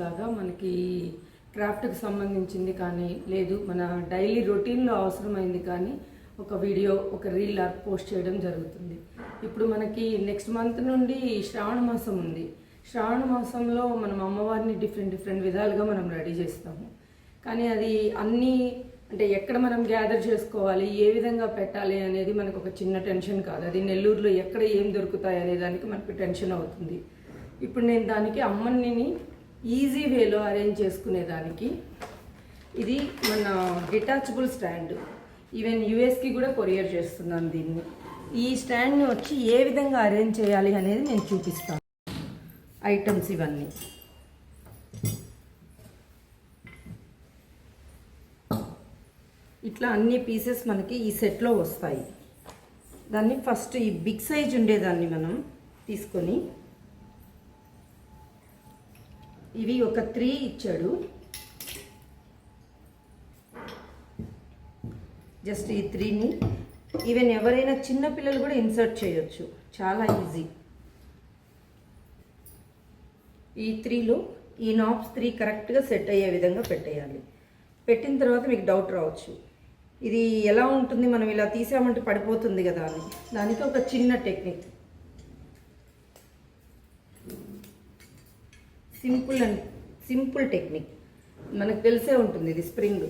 లాగా మనకి క్రాఫ్ట్కి సంబంధించింది కానీ లేదు మన డైలీ రొటీన్లో అవసరమైంది కానీ ఒక వీడియో ఒక రీల్ పోస్ట్ చేయడం జరుగుతుంది. ఇప్పుడు మనకి నెక్స్ట్ మంత్ నుండి శ్రావణ మాసం ఉంది. శ్రావణ మాసంలో మనం అమ్మవారిని డిఫరెంట్ విధాలుగా మనం రెడీ చేస్తాము. కానీ అది అన్నీ అంటే ఎక్కడ మనం గ్యాదర్ చేసుకోవాలి, ఏ విధంగా పెట్టాలి అనేది మనకు ఒక చిన్న టెన్షన్ కాదు. అది నెల్లూరులో ఎక్కడ ఏం దొరుకుతాయి అనే దానికి మనకు టెన్షన్ అవుతుంది. ఇప్పుడు నేను దానికి అమ్మని ఈజీ వేలో అరేంజ్ చేసుకునేదానికి ఇది మన డిటాచబుల్ స్టాండ్, ఈవెన్ యూఎస్కి కూడా కొరియర్ చేస్తున్నాను దీన్ని. ఈ స్టాండ్ని వచ్చి ఏ విధంగా అరేంజ్ చేయాలి అనేది నేను చూపిస్తాను. ఐటమ్స్ ఇవన్నీ ఇట్లా అన్ని పీసెస్ మనకి ఈ సెట్లో వస్తాయి. దాన్ని ఫస్ట్ ఈ బిగ్ సైజ్ ఉండేదాన్ని మనం తీసుకొని, ఇవి ఒక 3 ఇచ్చాడు. జస్ట్ ఈ 3ని ఈవెన్ ఎవరైనా చిన్న పిల్లలు కూడా ఇన్సర్ట్ చేయొచ్చు, చాలా ఈజీ. ఈ 3లో ఈ నాబ్స్ 3 కరెక్ట్గా సెట్ అయ్యే విధంగా పెట్టేయాలి. పెట్టిన తర్వాత మీకు డౌట్ రావచ్చు, ఇది ఎలా ఉంటుంది, మనం ఇలా తీసామంటే పడిపోతుంది కదా అని. దానికి ఒక చిన్న టెక్నిక్, సింపుల్ టెక్నిక్ మనకు తెలిసే ఉంటుంది. ఇది స్ప్రింగ్,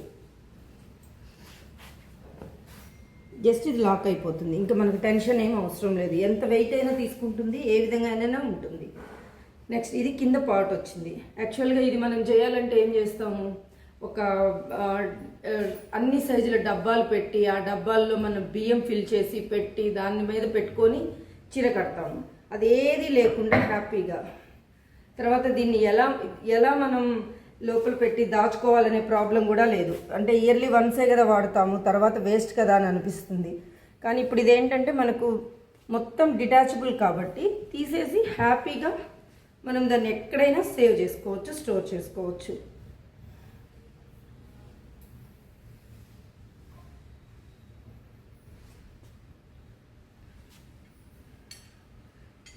జస్ట్ ఇది లాక్ అయిపోతుంది. ఇంకా మనకు టెన్షన్ ఏం అవసరం లేదు. ఎంత వెయిట్ అయినా తీసుకుంటుంది, ఏ విధంగా అయినా ఉంటుంది. నెక్స్ట్ ఇది కింద పార్ట్ వచ్చింది. యాక్చువల్గా ఇది మనం చేయాలంటే ఏం చేస్తాము, ఒక అన్ని సైజుల డబ్బాలు పెట్టి ఆ డబ్బాల్లో మనం బియ్యం ఫిల్ చేసి పెట్టి దాని మీద పెట్టుకొని చీర కడతాము. అది ఏది లేకుండా హ్యాపీగా తర్వాత దీన్ని ఎలా మనం లోపల పెట్టి దాచుకోవాలనే ప్రాబ్లం కూడా లేదు. అంటే ఇయర్లీ వన్సే కదా వాడతాము, తర్వాత వేస్ట్ కదా అని అనిపిస్తుంది. కానీ ఇప్పుడు ఇదేంటంటే మనకు మొత్తం డిటాచబుల్ కాబట్టి తీసేసి హ్యాపీగా మనం దాన్ని ఎక్కడైనా సేవ్ చేసుకోవచ్చు, స్టోర్ చేసుకోవచ్చు.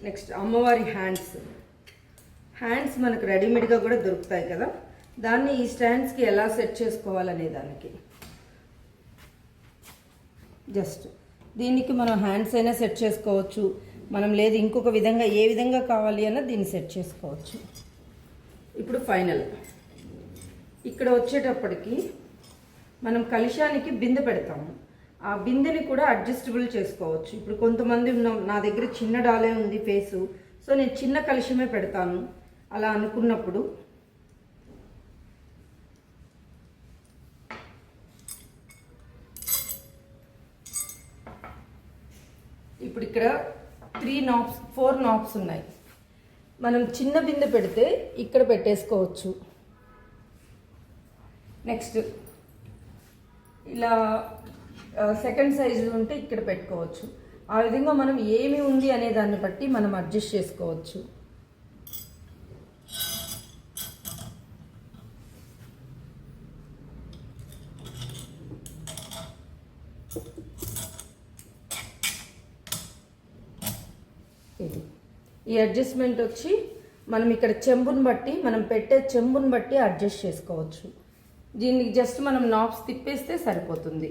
నెక్స్ట్ అమ్మవారి హ్యాండ్స్ మనకు రెడీమేడ్గా కూడా దొరుకుతాయి కదా, దాన్ని ఈ స్టాండ్స్కి ఎలా సెట్ చేసుకోవాలనే దానికి జస్ట్ దీనికి మనం హ్యాండ్స్ అయినా సెట్ చేసుకోవచ్చు, మనం లేదు ఇంకొక విధంగా ఏ విధంగా కావాలి అన్న దీన్ని సెట్ చేసుకోవచ్చు. ఇప్పుడు ఫైనల్ ఇక్కడ వచ్చేటప్పటికి మనం కలశానికి బిందె పెడతాము. ఆ బిందెని కూడా అడ్జస్టబుల్ చేసుకోవచ్చు. ఇప్పుడు కొంతమంది నా దగ్గర చిన్న డాలే ఉంది ఫేసు, సో నేను చిన్న కలశమే పెడతాను అలా అనుకున్నప్పుడు ఇప్పుడు ఇక్కడ 4 నాబ్స్ ఉన్నాయి. మనం చిన్న బిందె పెడితే ఇక్కడ పెట్టేసుకోవచ్చు. నెక్స్ట్ ఇలా సెకండ్ సైజు ఉంటే ఇక్కడ పెట్టుకోవచ్చు. ఆ విధంగా మనం ఏమి ఉంది అనే దాన్ని బట్టి మనం అడ్జస్ట్ చేసుకోవచ్చు. ఈ అడ్జస్ట్మెంట్ వచ్చి మనం ఇక్కడ చెంబుని బట్టి మనం పెట్టే చెంబుని బట్టి అడ్జస్ట్ చేసుకోవచ్చు. దీనికి జస్ట్ మనం నాబ్స్ తిప్పేస్తే సరిపోతుంది.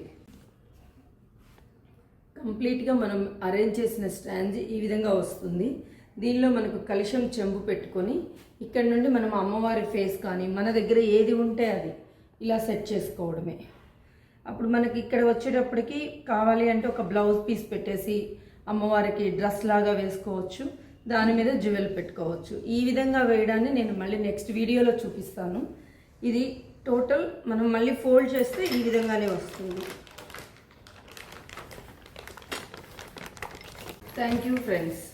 కంప్లీట్గా మనం అరేంజ్ చేసిన స్టాండ్ ఈ విధంగా వస్తుంది. దీనిలో మనకు కలశం చెంబు పెట్టుకొని ఇక్కడ నుండి మనం అమ్మవారి ఫేస్ కానీ మన దగ్గర ఏది ఉంటే అది ఇలా సెట్ చేసుకోవడమే. అప్పుడు మనకి ఇక్కడ వచ్చేటప్పటికి కావాలి అంటే ఒక బ్లౌజ్ పీస్ పెట్టేసి అమ్మవారికి డ్రెస్ లాగా వేసుకోవచ్చు, దాని మీద జ్యువెల్ పెట్టుకోవచ్చు. ఈ విధంగా వేయడాన్ని నేను మళ్ళీ నెక్స్ట్ వీడియోలో చూపిస్తాను. ఇది టోటల్ మనం మళ్ళీ ఫోల్డ్ చేస్తే ఈ విధంగానే వస్తుంది. Thank you friends.